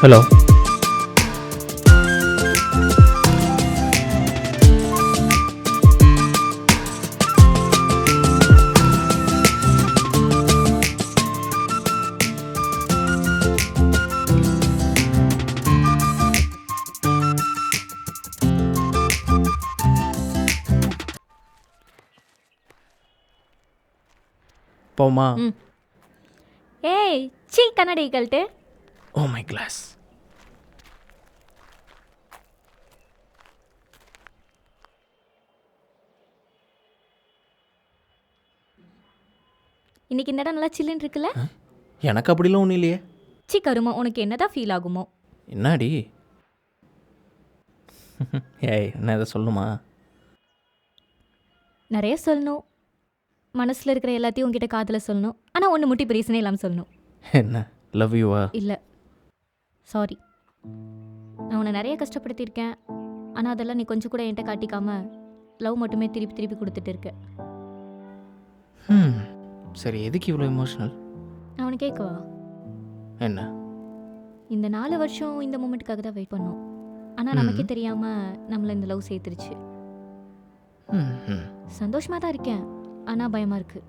Hello. போமா. ஏய் சீ கண்ணாடி கழட்டு. Oh my class. இன்னைக்கு இந்த இடம் நல்லா சில்லுன்னு இருக்குல்ல? எனக்கு அப்படிலாம் ஒன்றும் இல்லையே. சீ கருமா, உனக்கு என்னதான் ஃபீல் ஆகுமோ? என்னாடி? ஏய் என்ன இதை சொல்லுமா? நிறைய சொல்லணும், மனசில் இருக்கிற எல்லாத்தையும் உங்ககிட்ட காதில் சொல்லணும். ஆனால் ஒன்று முட்டி பிரீசனே இல்லாமல் சொல்லணும். என்ன லவ் யூவா? இல்லை சாரி, நான் உன்னை நிறைய கஷ்டப்படுத்தியிருக்கேன். ஆனால் அதெல்லாம் நீ கொஞ்சம் கூட என்கிட்ட காட்டிக்காம லவ் மட்டுமே திருப்பி திருப்பி கொடுத்துட்டு இருக்க. சரி, எதுக்கு இவ்வளோ எமோஷனல்? நான் உனக்கு கேட்கவா? என்ன? இந்த 4 வருஷம் இந்த மூமெண்ட்டுக்காக தான் வெயிட் பண்ணோம். ஆனால் நமக்கே தெரியாமல் நம்மளை இந்த லவ் சேர்த்துருச்சு. சந்தோஷமாக தான் இருக்கேன், ஆனால் பயமாக இருக்கு.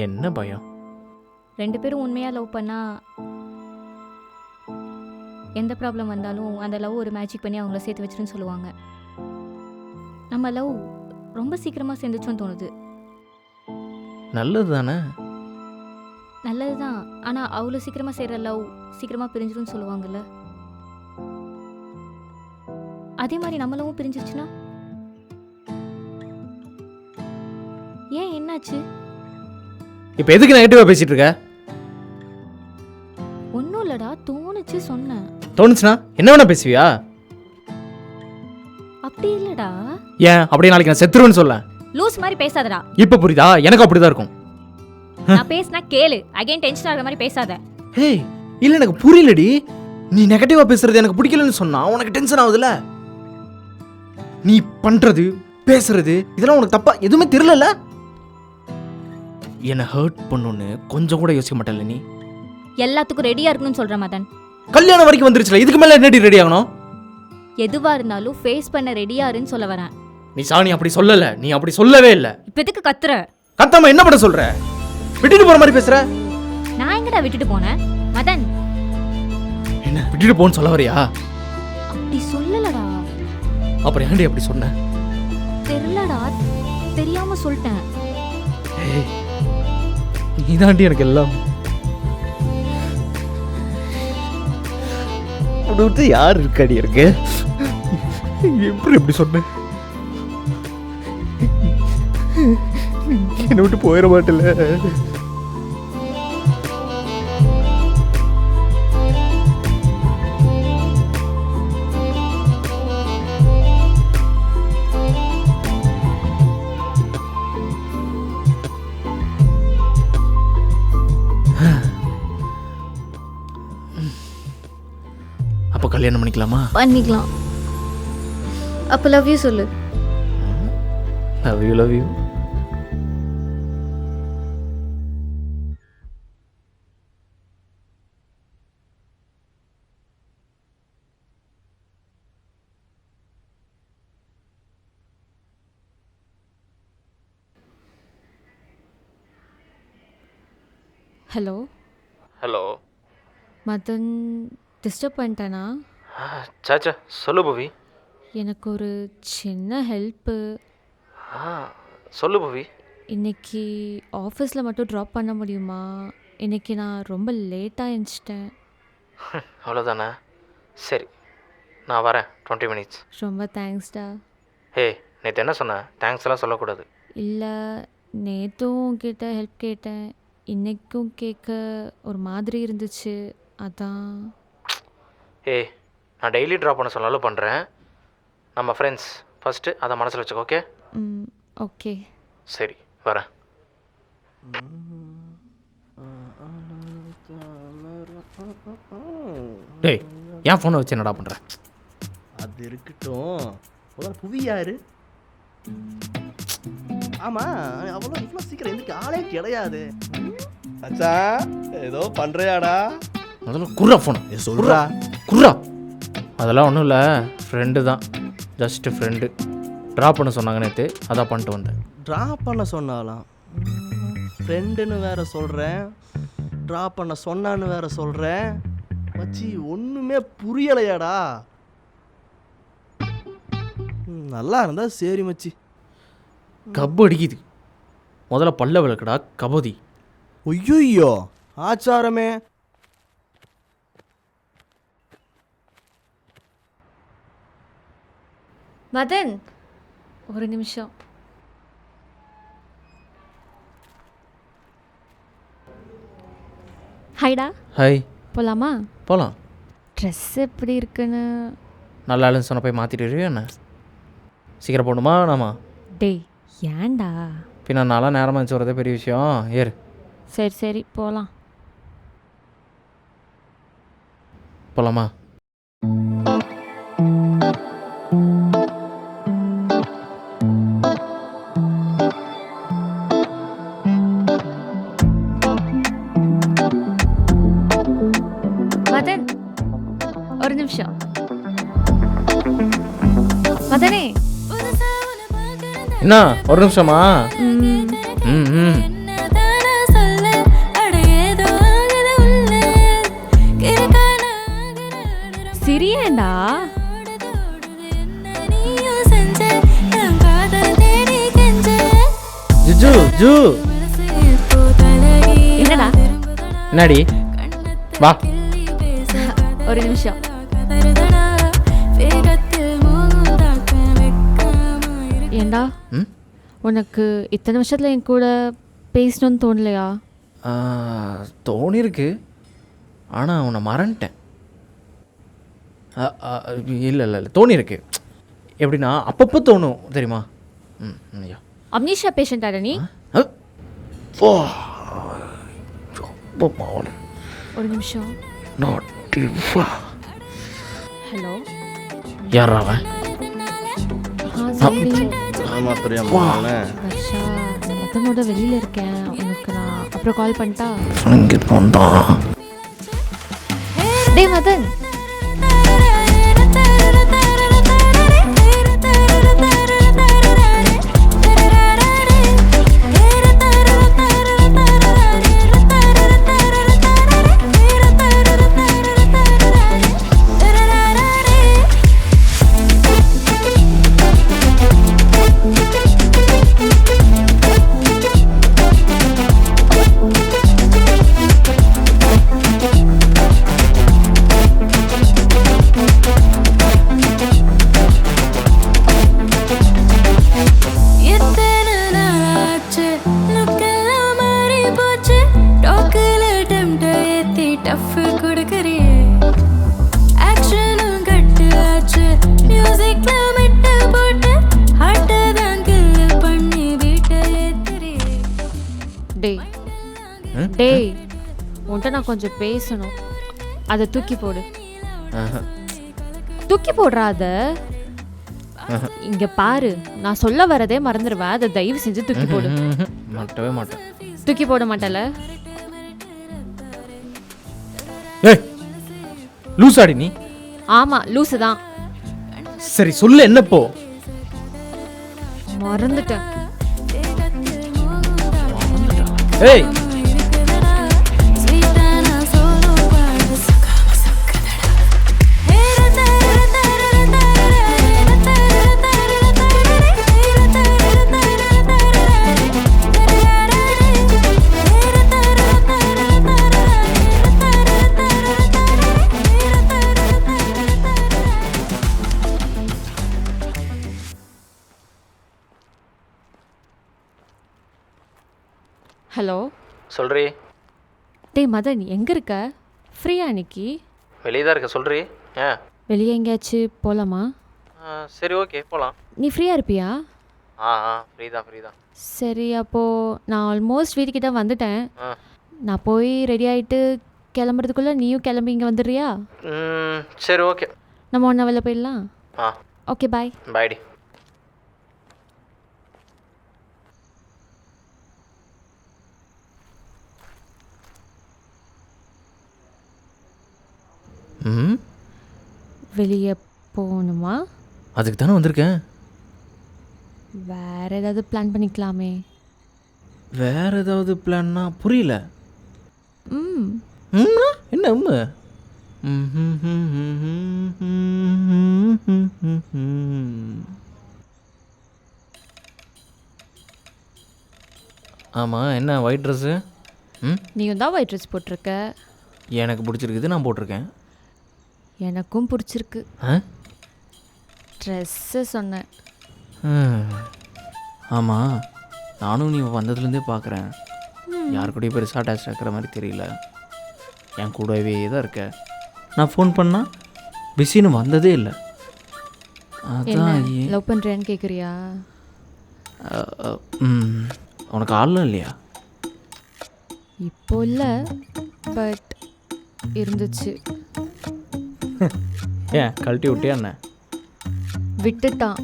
என்ன பயம்? 2 பேரும் உண்மையாக லவ் பண்ணால் எந்த ப்ராப்ளம் வந்தாலும் அந்த லவ் ஒரு மேஜிக் பண்ணி அவங்கள சேர்த்து வச்சிருன்னு சொல்லுவாங்க. நம்ம லவ் ரொம்ப சீக்கிரமாக சேர்ந்துச்சோன்னு தோணுது. நல்லது தானே? நல்லது தான், ஆனால் அவ்வளோ சீக்கிரமாக சேர்கிற லவ் சீக்கிரமாக பிரிஞ்சிரும்னு சொல்லுவாங்கல்ல. அதே மாதிரி நம்ம லவ்வும் பிரிஞ்சிருச்சுன்னா? ஏன் என்னாச்சு? இப்போ எதுக்கு நெகட்டிவாக பேசிகிட்டு இருக்க? ஒன்றும் இல்லைடா, தோணுச்சு சொன்னேன். தோணுச்சுன்னா என்ன வேணா பேசுவியா? அப்படி இல்லைடா. ஏன் அப்படியே நாளைக்கு நான் செத்துருவேன்னு சொல்ல? லூஸ் மாதிரி பேசாதடா. இப்போ புரியுதா? எனக்கு அப்படிதான் இருக்கும். நான் பேசினா கேளு, அகைன் டென்ஷன் ஆகிற மாதிரி பேசாத. ஹே இல்லை, எனக்கு புரியலடி. நீ நெகட்டிவாக பேசுறது எனக்கு பிடிக்கலன்னு சொன்னா உனக்கு டென்ஷன் ஆகுதுல்ல? நீ பண்றது பேசுறது இதெல்லாம் உனக்கு தப்பா எதுவுமே தெரியல. என்னை ஹர்ட் பண்ணுன்னு கொஞ்சம் கூட யோசிக்க மாட்டேன்ல நீ? எல்லாத்துக்கும் ரெடியாக இருக்கணும்னு சொல்கிற மதன். கல்யாணம் வரைக்கும் வந்துருச்சுல, இதுக்கு மேலே என்னடி ரெடி ஆகணும்? எதுவாக இருந்தாலும் ஃபேஸ் பண்ண ரெடியாருன்னு சொல்ல வரேன். நீ சாணி அப்படி சொல்லல, நீ அப்படி சொல்லவே இல்லை. இப்போ எதுக்கு கத்துற? கத்தாம என்ன பண்ண சொல்ற? விட்டுட்டு போற மாதிரி பேசுற. நான் எங்கடா விட்டுட்டு போனேன் மதன்? என்ன விட்டுட்டு போன்னு சொல்ல வரியா? அப்படி சொல்லலடா. அப்புறம் ஏன்டி அப்படி சொன்ன? தெரியலடா, தெரியாம சொல்லிட்டேன். நீ தாண்டி எனக்கு எல்லாம். அப்படி விட்டு யார் இருக்காடி இருக்கு? எப்படி எப்படி சொன்ன? என்னை விட்டு போயிட மாட்டல. அப்போ கல்யாணம் பண்ணிக்கலாமா? பண்ணிக்கலாம். அப்போ லவ் யூ சொல்லு. Love you love you. Hello. Hello Madhan, disturb பண்ணிட்டேனா? சாச்சா சொல்லு பவி. எனக்கு ஒரு சின்ன ஹெல்ப்பு. சொல்லு பவி. இன்னைக்கு ஆஃபீஸில் மட்டும் ட்ராப் பண்ண முடியுமா? இன்னைக்கு நான் ரொம்ப லேட்டாக எழுந்துச்சிட்டேன். அவ்வளோதானே? சரி, நான் வரேன் 20 மினிட்ஸ். ரொம்ப தேங்க்ஸ்டா. ஹே, நேற்று என்ன சொன்னேன்? தேங்க்ஸ் எல்லாம் சொல்லக்கூடாது. இல்லை, நேற்றும் உங்ககிட்ட ஹெல்ப் கேட்டேன், இன்றைக்கும் கேட்க ஒரு மாதிரி இருந்துச்சு, அதான். ஏய், நான் டெய்லி ட்ராப் பண்ண சொன்னாலும் பண்ணுறேன். நம்ம ஃப்ரெண்ட்ஸ் ஃபஸ்ட்டு அதை மனசில் வச்சுக்கோ. ஓகே? ஓகே சரி, வரேன். டேய், ஏன் ஃபோனை வச்சு என்னடா பண்ணுற? அது இருக்கட்டும். முதல்ல புவி யாரு? ஆமாம், அவ்வளோ இவ்வளோ சீக்கிரம் எதுக்கு ஆளே கிடையாது. அச்சா ஏதோ பண்ணுறியாடா? முதல்ல குர்ரா ஃபோன் சொல்றா. குர்ரா. அதெல்லாம் ஒன்றும் இல்லை, ஃப்ரெண்டு தான், ஜஸ்ட்டு ஃப்ரெண்டு. ட்ராப் பண்ண சொன்னாங்க நேற்று, அதான் பண்ணிட்டு வந்தேன். ட்ராப் பண்ண சொன்னாலாம், ஃப்ரெண்டுன்னு வேற சொல்கிறேன், ட்ராப் பண்ண சொன்னான்னு வேற சொல்கிறேன். மச்சி ஒன்றுமே புரியலையாடா. நல்லா இருந்தா சரி மச்சி. கப்பு அடிக்குது. முதல்ல பல்ல விளக்குடா கபோதி. ஐயோ ஆச்சாரமே. மதன், ஒரு நிமிஷம். ஹைடா, ஹாய். போகலாமா? போகலாம். ட்ரெஸ் எப்படி இருக்குன்னு? நல்லா இல்லைன்னு சொன்ன போய் மாற்றிட்டு என்ன? சீக்கிரம் போகணுமா நாமா? டேய் ஏன்டா? பின்ன நாளாக நேரமாக இருந்துச்சு வரதே பெரிய விஷயம். ஏறு. சரி சரி போகலாம். போகலாமா? மதன், ஒரு நிமிஷம். மதனே. என்ன ஒரு நிமிஷமா? ம் ம் சிரியேண்டா. Zoo zoo. என்னடா? என்னடி? வா. ஒரு நிமிஷம். ஏண்டா, ம் உனக்கு இத்தனை வருஷத்துல என் கூட பேசணும்னு தோணலையா? தோணிருக்கு, ஆனால் உன்னை மறந்துட்டேன். இல்லை இல்லை இல்லை தோணியிருக்கு. எப்படின்னா அப்பப்போ தோணும் தெரியுமா? ம் ஐயா அம்னீஷா பேஷண்டாடா நீ? ஒரு நிமிஷம். ஹலோ, யாரா அவன்? ஆமா தெரியாம வர்ஷா, நான் மதனோட வெளியில இருக்கேன். உனக்கு நான் அப்புறம் கால் பண்ணிட்டா? இங்கே போந்தான். டேய் மதன். டேய், உன்கிட்ட நான் கொஞ்சம் பேசணும். அதை தூக்கி போடு. தூக்கி போடுறா அதை. இங்க பாரு, நான் சொல்ல வரதே மறந்துடுவேன். அதை தயவு செஞ்சு தூக்கி போடு. மாட்டவே மாட்டேன். தூக்கி போட மாட்டல? ஏய் லூசாடி நீ. ஆமா லூசு தான். சரி சொல்லு என்னப்போ? மறந்துட்டேன். ஏய் ஹலோ சொல்றி. டேய் மதன், எங்க இருக்க? ஃப்ரீயா இன்னைக்கு? வெளியே தான் இருக்க. சொல்றி. ஏன் வெளியே எங்கேயாச்சும் போகலாமா? சரி ஓகே போகலாம். நீ ஃப்ரீயா இருப்பியா? ஃப்ரீ தான். சரி, அப்போது நான் ஆல்மோஸ்ட் வீட்டுக்கிட்ட வந்துட்டேன். நான் போய் ரெடி ஆகிட்டு கிளம்புறதுக்குள்ளே நீயும் கிளம்பி இங்கே வந்துடுறியா? சரி ஓகே. நம்ம ஒன்றா வெளில போயிடலாம். Okay bye. பாய்டி. ம் வெளியே போகணுமா? அதுக்கு தானே வந்திருக்கேன். வேற ஏதாவது பிளான் பண்ணிக்கலாமே. வேற ஏதாவது பிளான்னா புரியல. ம் ம்னா? என்ன உண்மை? ஆமாம், என்ன ஒயிட் ட்ரெஸ்ஸு? ம் நீயும் தான் ஒயிட் ட்ரெஸ் போட்டிருக்க. எனக்கு பிடிச்சிருக்குது, நான் போட்டிருக்கேன். எனக்கும் பிடிச்சிருக்கு. ஆ ட்ரெஸ்ஸு சொன்னேன். ஆமாம், நானும் நீ வந்ததுலேருந்தே பார்க்குறேன். யார் கூடயும் பெருசாக அட்டாச் ஆகிற மாதிரி தெரியல. என் கூடவே தான் இருக்க. நான் ஃபோன் பண்ணால் பிஸின்னு வந்ததே இல்லை. என்ன அதான் ஏன் லவ் பண்ணுறேன்னு கேட்குறியா? உனக்கு ஆளும் இல்லையா? இப்போ இல்லை, பட் இருந்துச்சு. ஏன் கழட்டி விட்டியா என்ன? விட்டுட்டான்.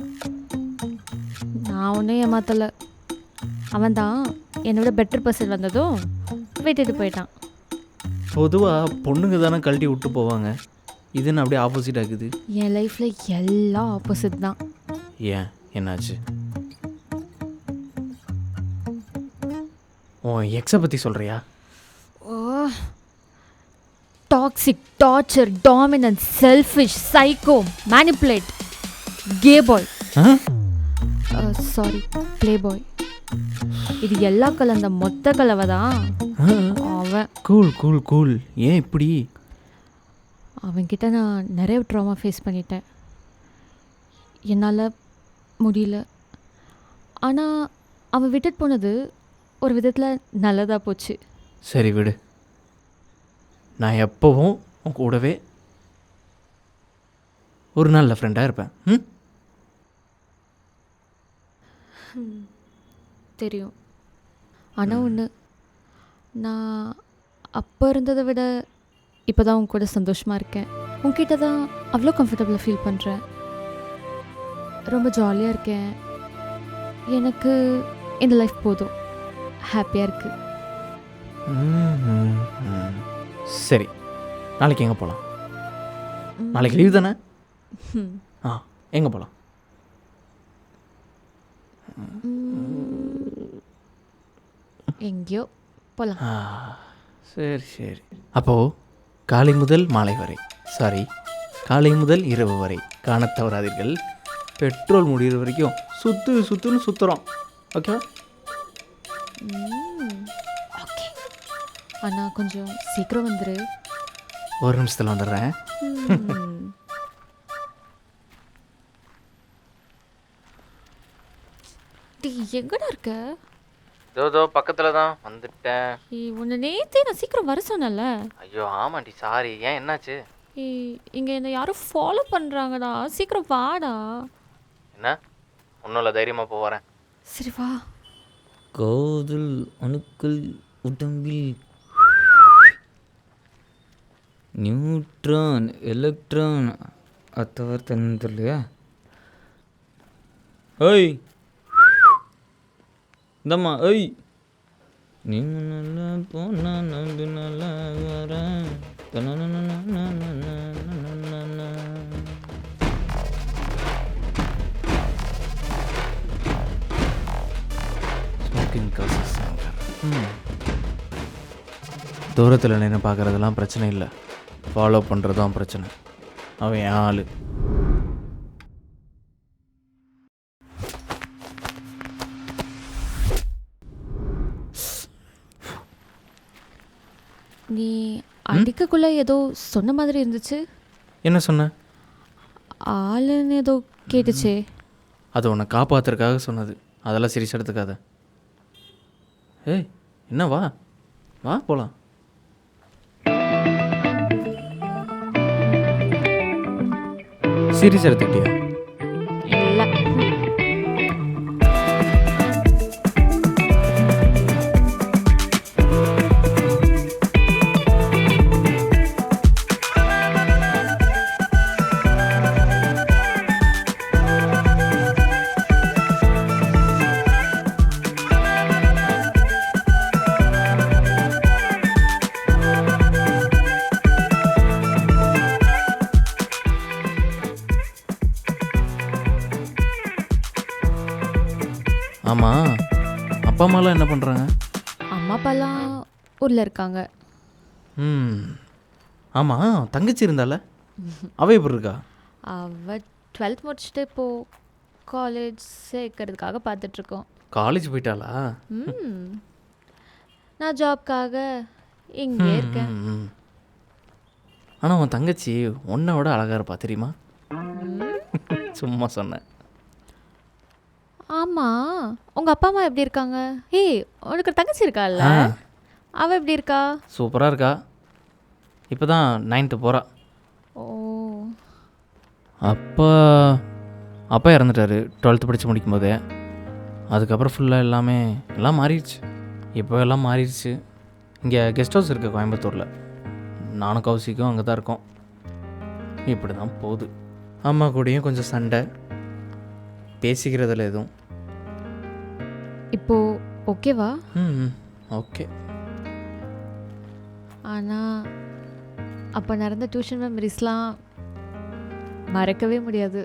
நான் ஒன்றும் ஏமாத்தலை. அவன் தான் என்னோட பெட்டர் பர்சன் வந்ததும் விட்டுட்டு போயிட்டான். பொதுவாக பொண்ணுங்க தானே கழட்டி விட்டு போவாங்க. இதுன்னு அப்படியே ஆப்போசிட் ஆகுது. என் லைஃப்பில் எல்லாம் ஆப்போசிட் தான். ஏன் என்னாச்சு? உன் எக்ஸை பற்றி சொல்கிறியா? ஓ, toxic, torture, dominance, selfish, psycho, manipulate, gay boy, sorry play boy, இது எல்லாம் கலந்த மொத்த கலவை தான் அவன். Cool cool cool. ஏன் இப்படி? அவன்கிட்ட நான் நிறைய ட்ராமா ஃபேஸ் பண்ணிட்டேன். என்னால் முடியல. ஆனால் அவன் விட்டுட்டு போனது ஒரு விதத்தில் நல்லதாக போச்சு. சரி விடு, நான் எப்போவும் உன் கூடவே ஒரு நல்ல ஃப்ரெண்டாக இருப்பேன். தெரியும். ஆனால் ஒன்று, நான் அப்போ இருந்ததை விட இப்போ தான் உன் கூட சந்தோஷமாக இருக்கேன். உன்கிட்ட தான் அவ்வளோ கம்ஃபர்டபுளாக ஃபீல் பண்ணுறேன். ரொம்ப ஜாலியாக இருக்கேன். எனக்கு இந்த லைஃப் போதும், ஹாப்பியாக இருக்குது. சரி, நாளைக்கு எங்கே போகலாம்? நாளைக்கு லீவ் தானே? எங்கே போகலாம்? எங்கேயோ போகலாம். சரி சரி. அப்போது காலை முதல் மாலை வரை, சாரி, காலை முதல் இரவு வரை காணத் தவறாதீர்கள். பெட்ரோல் முடிகிற வரைக்கும் சுற்றுன்னு சுற்றுறோம். Okay okay. ஆனால் கொஞ்சம் சீக்கிரம் வந்துரு. ஒரு நிமிஷத்தில் வந்துடுறேன். எங்கடா இருக்க? இதோ பக்கத்தில் தான் வந்துட்டேன். உன்னை நேற்றே நான் சீக்கிரம் வர சொன்னல. ஐயோ ஆமாண்டி, சாரி. ஏன் என்னாச்சு? இங்கே என்னை யாரும் ஃபாலோ பண்ணுறாங்கடா, சீக்கிரம் வாடா. என்ன? ஒன்றும் இல்லை, தைரியமாக போகிறேன். சரி வா. காதல் அணுக்கள் உடம்பில் நியூட்ரான் எலக்ட்ரான் அத்தவர் தெரியலையா? ஏய் இந்தம்மா, ஏய் நீ நல்லா போனா நம்பி நல்லா வரேன். தூரத்தில் நின்று பார்க்குறதெல்லாம் பிரச்சனை இல்லை, ஃபாலோ பண்ணுறது தான் பிரச்சனை. அவன் என் ஆள். நீ அடிக்கக்குள்ள ஏதோ சொன்ன மாதிரி இருந்துச்சு. என்ன சொன்ன? ஆளுன்னு ஏதோ கேட்டுச்சே. அது உன்னை காப்பாற்றுறதுக்காக சொன்னது, அதெல்லாம் சீரியஸ் எடுத்துக்காத. ஏய் என்ன, வா வா போகலாம். சீரியஸ் எடுத்துக்கிட்டியா? இல்லை. ஆமாம், அப்பா அம்மாலாம் என்ன பண்ணுறாங்க? அம்மா அப்பாலாம் ஊரில் இருக்காங்க. ஆமாம், தங்கச்சி இருந்தால அவள் எப்படி இருக்கா? அவள் 12th முடிச்சுட்டு இப்போது காலேஜ் சேர்க்கறதுக்காக பார்த்துட்ருக்கோம். காலேஜ் போயிட்டாளா? நான் ஜாப்காக இங்கே இருக்கேன். ஆனால் உன் தங்கச்சி உன்னை விட அழகாக இருப்பா தெரியுமா? சும்மா சொன்னேன். ஆமாம், உங்கள் அப்பா அம்மா எப்படி இருக்காங்க? ஏய், உனக்கு தங்கச்சி இருக்கால்ல, அவள் எப்படி இருக்கா? சூப்பராக இருக்கா. இப்போ தான் 9th போகிறா. ஓ, அப்பா இறந்துட்டாரு 12th படித்து முடிக்கும் போதே. அதுக்கப்புறம் ஃபுல்லாக எல்லாம் மாறிடுச்சு. இப்போ எல்லாம் மாறிடுச்சு. இங்கே கெஸ்ட் ஹவுஸ் இருக்குது கோயம்புத்தூரில். நானும் கௌசிக்கும் அங்கே தான் இருக்கோம். இப்படி தான் போகுது. அம்மா கூடயும் கொஞ்சம் சண்டை, பேசிக்கிறதில்ல எதுவும். இப்போ ஓகேவா? ஓகே. ஆனால் அப்போ நடந்த டியூஷன் மெமரிஸ்லாம் மறக்கவே முடியாது.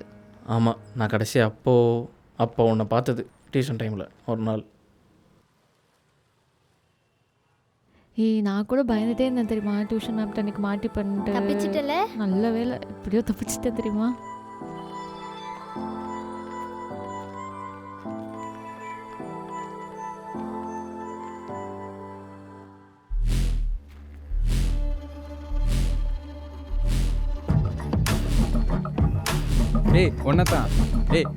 ஆமாம், நான் கடைசி அப்போ உன்னை பார்த்தது டியூஷன் டைமில் ஒரு நாள். ஏய், நான் கூட பயந்துட்டே இருந்தேன் தெரியுமா, டியூஷன் மேம் அன்னைக்கு மாட்டி பண்ணிட்டு. தப்பிச்சிட்டல. நல்ல வேலை, எப்படியோ தப்பிச்சிட்டேன் தெரியுமா. ஏய்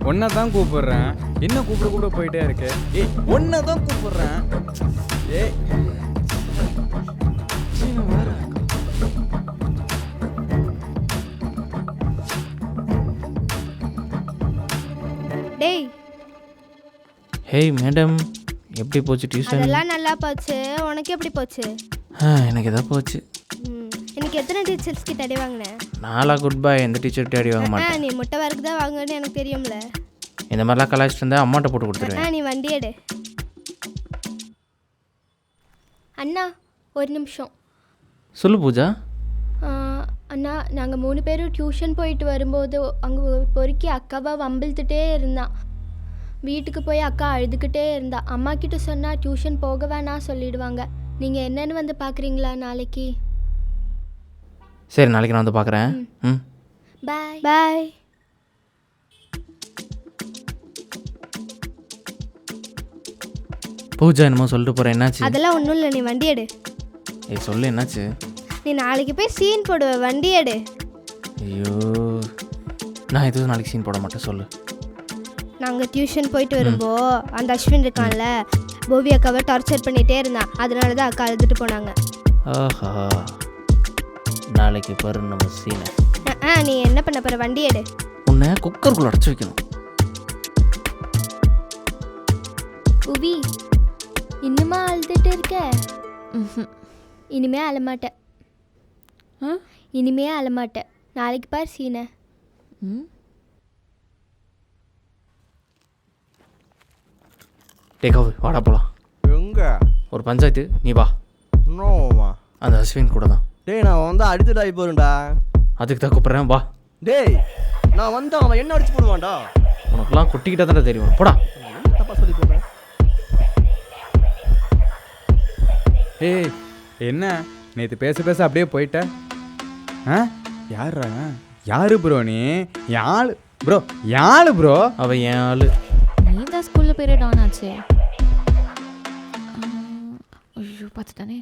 ஒன்றை தான் கூப்பிடுறேன். என்ன கூப்பிட போயிட்டே இருக்கு. ஏய் ஒன்றை தான் கூப்பிடுறேன். ஏய் சீன வேற. டேய், ஹேய் மேடம், எப்படி போச்சு டியூஷன்? அதெல்லாம் நல்லா போச்சு. உனக்கு எப்படி போச்சு? எனக்கு எதாவது போச்சு. எனக்கு எத்தனை டீச்சர்ஸ் கிட்ட அடி வாங்கினேன்? நாளா குட் பை. எந்த டீச்சர்கிட்ட அடி வாங்க மாட்டேன். நீ முட்டை வரைக்கும் தான் வாங்குன்னு எனக்கு தெரியும்ல. இந்த மாதிரிலாம் கலாய்ச்சிட்டு இருந்தால் அம்மாட்ட போட்டு கொடுத்துருவேன். நீ வண்டி எடு. அண்ணா ஒரு நிமிஷம். சொல்லு பூஜா. அண்ணா, நாங்கள் 3 பேரும் டியூஷன் போயிட்டு வரும்போது அங்கே ஒரு பொறுக்கி அக்காவை வம்பிழுத்துட்டே இருந்தான். வீட்டுக்கு போய் அக்கா அழுதுகிட்டே இருந்தா. அம்மா கிட்ட சொன்னால் டியூஷன் போக வேணாம் சொல்லிடுவாங்க. நீங்கள் என்னன்னு வந்து பார்க்குறீங்களா நாளைக்கு? சரி, நாளைக்கு நான் வந்து பார்க்குறேன். பாய் பாய். பூஜா என்னமோ சொல்லிட்டு போகிறேன், என்னாச்சு? அதெல்லாம் ஒன்றும் இல்லை, நீ வண்டி எடு. ஏய் சொல்லு, என்னாச்சு? நீ நாளைக்கு போய் சீன் போடுவ, வண்டி எடு. ஐயோ, நான் எதுவும் நாளைக்கு சீன் போட மாட்டேன், சொல்லு. நாங்கள் டியூஷன் போயிட்டு வரும்போ அந்த அஸ்வின் இருக்கான்ல, போவி அக்காவை டார்ச்சர் பண்ணிகிட்டே இருந்தான். அதனால தான் அக்கா அழுதுட்டு போனாங்க. ஆஹா, நாளைக்கு பாரு நம்ம சீனை. நீ என்ன பண்ண போகிற? வண்டி எடு. உன்னை குக்கருக்குள்ள அடைச்சி வைக்கணும். புவி, இன்னுமா அழுதுட்டு இருக்க? இனிமே அழமாட்டேன். இனிமே அழமாட்டேன். நாளைக்கு பாரு சீனை. டேக்காவு வாடா போகலாம். எங்க? ஒரு பஞ்சாயத்து, நீ வா. இன்னும்மா அந்த அஸ்வின் கூட தான். டேய், நான் வந்து அடிச்சுட்டு ஆகி போறேன்டா. அதுக்கு தான் கூப்பிட்றேன், வா. டேய், நான் வந்து அவன் என்ன அடிச்சு போடுவான்டா. உனக்குலாம் கொட்டிக்கிட்டே தானே தெரியும், போடா. தப்பா சொல்லி போடுறேன். ஏய் என்ன நேற்று பேச அப்படியே போயிட்ட? யாரா? யாரு ப்ரோ நீ? யாழ் ப்ரோ, யாழ் ப்ரோ. அவன் என் ஆளு. நீ தான் ஸ்கூலில் பீரியட் ஆன் ஆச்சே. ஐயோ, பார்த்துட்டானே.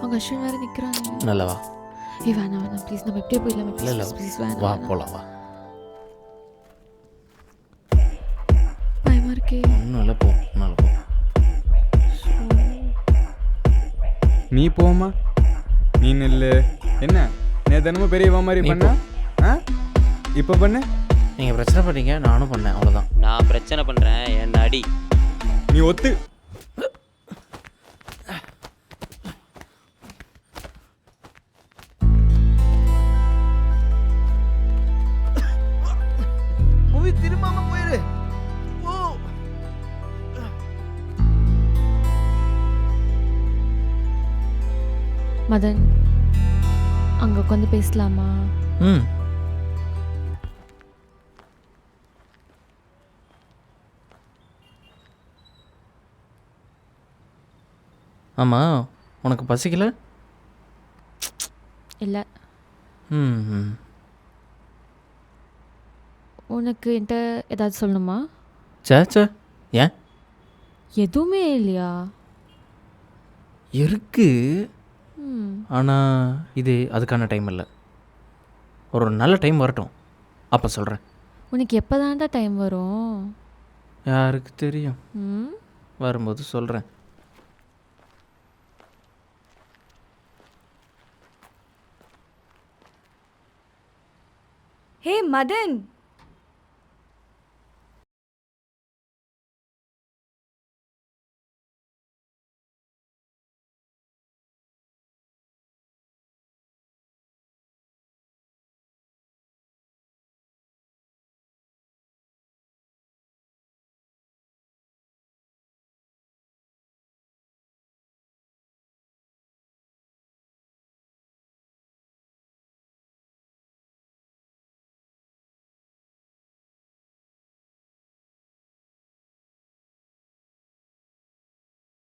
அவங்க அஸ்வின் வேறு நிற்கிறாங்க. நல்லவா? ஏய் வேணாம் ப்ளீஸ், நம்ம எப்படியே போயிடலாம். இல்லை ப்ளீஸ் வா, வேணாம். போகலாம் வா. பயமாக இருக்கே. ஒன்றும் இல்லை, போ. ஒன்றும் போ. நீ போமா, நீ நில்லு. என்ன நேற்று என்னமோ பெரியவா மாதிரி நீ பண்ண? இப்போ பண்ணு. நீங்கள் பிரச்சனை பண்ணீங்க, நானும் பண்ணேன், அவ்வளோதான். நான் பிரச்சனை பண்ணுறேன், என்ன அடி. நீ ஒத்து. புவி, திரும்பாம போயிரு. மதன், அங்கே உட்காந்து பேசலாமா? ஆமாம், உனக்கு பசிக்கல? இல்லை. ம் ம். உனக்கு என்கிட்ட ஏதாவது சொல்லணுமா? சே ஏன்? எதுவுமே இல்லையா? இருக்கு, ம். ஆனால் இது அதுக்கான டைம் இல்லை. ஒரு நல்ல டைம் வரட்டும், அப்போ சொல்கிறேன். உனக்கு எப்போ தாண்டா டைம் வரும்? யாருக்கு தெரியும், ம். வரும்போது சொல்கிறேன். ஹே மதன்,